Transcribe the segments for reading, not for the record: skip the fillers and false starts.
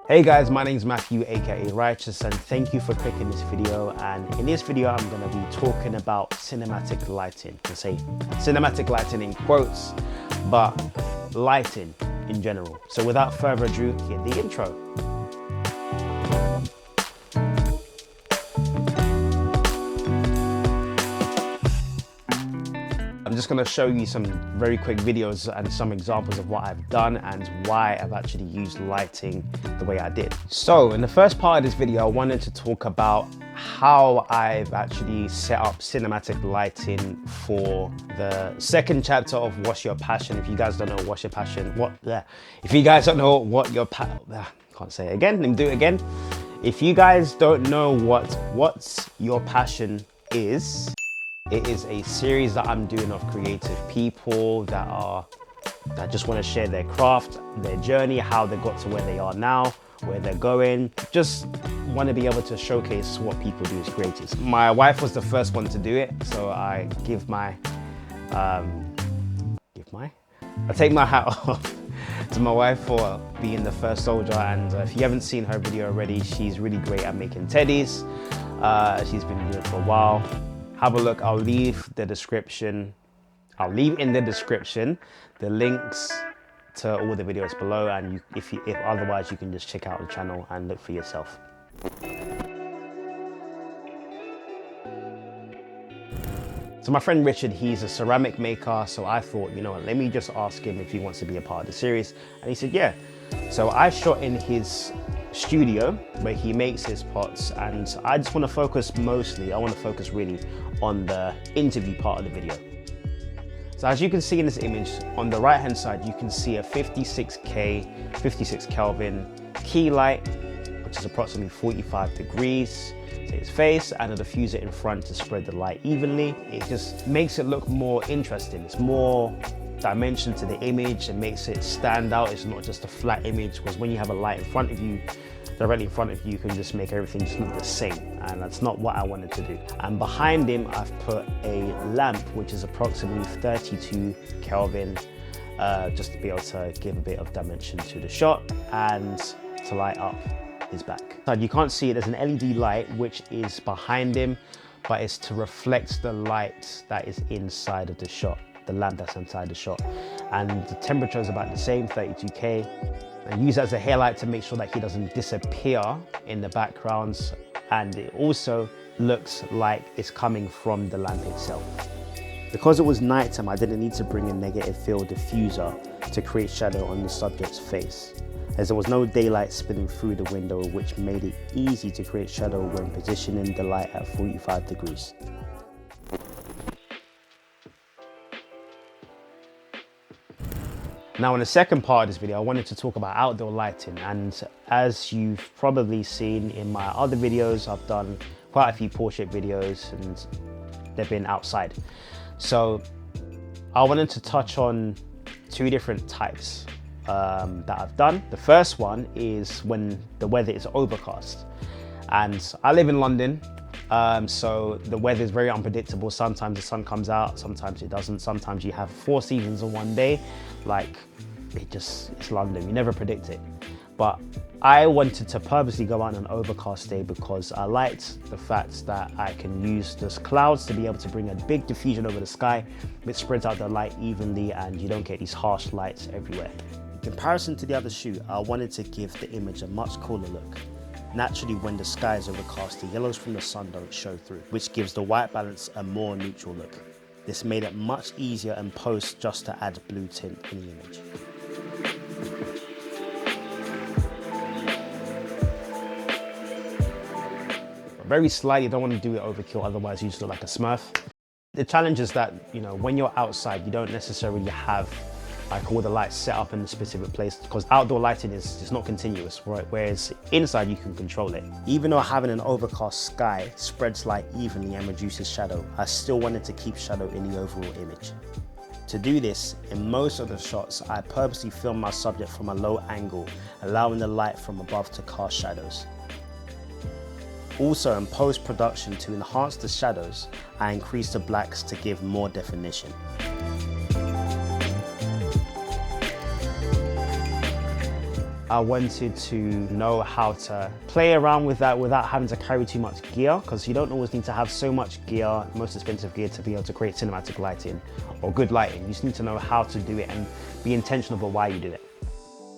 Hey guys, my name is Matthew, aka Resus, and thank you for clicking this video. And in this video, I'm going to be talking about cinematic lighting. I say cinematic lighting in quotes, but lighting in general. So without further ado, hit the intro. I'm just going to show you some very quick videos and some examples of what I've done and why I've actually used lighting the way I did. So in the first part of this video, I wanted to talk about how I've actually set up cinematic lighting for the second chapter of What's Your Passion. If you guys don't know what's your passion, if you guys don't know what your can't say it again, let me do it again. If you guys don't know what's your passion is, it is a series that I'm doing of creative people that just want to share their craft, their journey, how they got to where they are now, where they're going. Just want to be able to showcase what people do as creators. My wife was the first one to do it, so I take my hat off to my wife for being the first soldier. And if you haven't seen her video already, she's really great at making teddies. She's been doing it for a while. Have a look. I'll leave in the description the links to all the videos below, and if otherwise you can just check out the channel and look for yourself. So my friend Richard, he's a ceramic maker, so I thought, you know what, let me just ask him if he wants to be a part of the series, and he said yeah. So I shot in his studio where he makes his pots, and I just want to focus really on the interview part of the video. So as you can see in this image, on the right hand side you can see a 56 Kelvin key light, which is approximately 45 degrees to its face, and a diffuser in front to spread the light evenly. It just makes it look more interesting. It's more dimension to the image and makes it stand out. It's not just a flat image, because when you have a light in front of you, directly in front of you, you can just make everything just look the same, and that's not what I wanted to do. And behind him I've put a lamp which is approximately 32 Kelvin, just to be able to give a bit of dimension to the shot and to light up his back. You can't see it, there's an LED light which is behind him, but it's to reflect the light that is inside of the shot, the lamp that's inside the shot. And the temperature is about the same, 32K. And use it as a hairlight to make sure that he doesn't disappear in the backgrounds. And it also looks like it's coming from the lamp itself. Because it was nighttime, I didn't need to bring a negative field diffuser to create shadow on the subject's face, as there was no daylight spilling through the window, which made it easy to create shadow when positioning the light at 45 degrees. Now in the second part of this video, I wanted to talk about outdoor lighting, and as you've probably seen in my other videos, I've done quite a few portrait videos and they've been outside. So I wanted to touch on two different types that I've done. The first one is when the weather is overcast, and I live in London. So the weather is very unpredictable. Sometimes the sun comes out, sometimes it doesn't. Sometimes you have 4 seasons in one day. Like, it's London, you never predict it. But I wanted to purposely go out on an overcast day because I liked the fact that I can use those clouds to be able to bring a big diffusion over the sky, which spreads out the light evenly and you don't get these harsh lights everywhere. In comparison to the other shoot, I wanted to give the image a much cooler look. Naturally, when the sky is overcast, the yellows from the sun don't show through, which gives the white balance a more neutral look. This made it much easier in post just to add blue tint in the image. Very slightly, don't want to do it overkill, otherwise you just look like a smurf. The challenge is that, you know, when you're outside, you don't necessarily have like all the lights set up in a specific place, because outdoor lighting is not continuous, right? Whereas inside you can control it. Even though having an overcast sky spreads light evenly and reduces shadow, I still wanted to keep shadow in the overall image. To do this, in most of the shots, I purposely filmed my subject from a low angle, allowing the light from above to cast shadows. Also in post-production, to enhance the shadows, I increased the blacks to give more definition. I wanted to know how to play around with that without having to carry too much gear, because you don't always need to have so much gear, most expensive gear, to be able to create cinematic lighting or good lighting. You just need to know how to do it and be intentional about why you do it.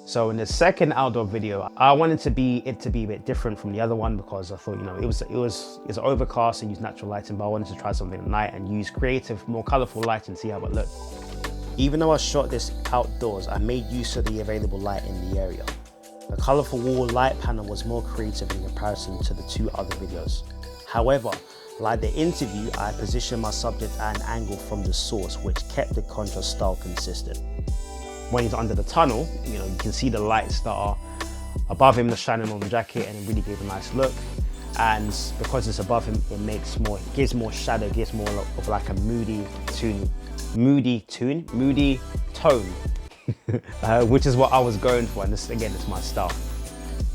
So in the second outdoor video, I wanted it to be a bit different from the other one, because I thought, you know, it was overcast and use natural lighting, but I wanted to try something at night and use creative, more colorful lighting and see how it looked. Even though I shot this outdoors, I made use of the available light in the area. The colorful wall light panel was more creative in comparison to the two other videos. However, like the interview, I positioned my subject at an angle from the source, which kept the contrast style consistent. When he's under the tunnel, you know, you can see the lights that are above him, the shining on the jacket, and it really gave a nice look. And because it's above him, it gives more shadow, gives more of like a moody tone, which is what I was going for. And this, again, it's my style.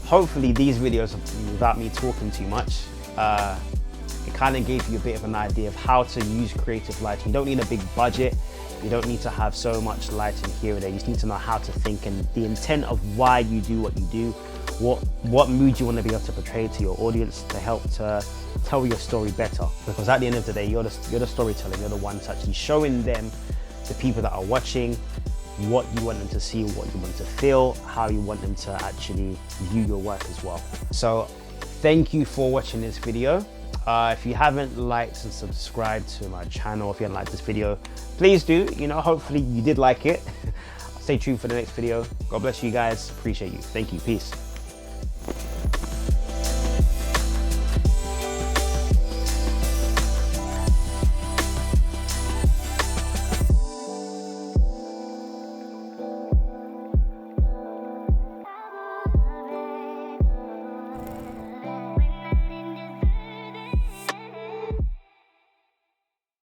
Hopefully these videos, without me talking too much, it kind of gave you a bit of an idea of how to use creative lighting. You don't need a big budget. You don't need to have so much lighting here or there. You just need to know how to think and the intent of why you do what you do, what mood you want to be able to portray to your audience to help to tell your story better. Because at the end of the day, you're the storyteller. You're the one that's actually showing them, the people that are watching, what you want them to see, what you want to feel, how you want them to actually view your work as well. So thank you for watching this video. If you haven't liked and subscribed to my channel, if you haven't liked this video, please do. You know, hopefully you did like it. Stay tuned for the next video. God bless you guys. Appreciate you. Thank you. Peace.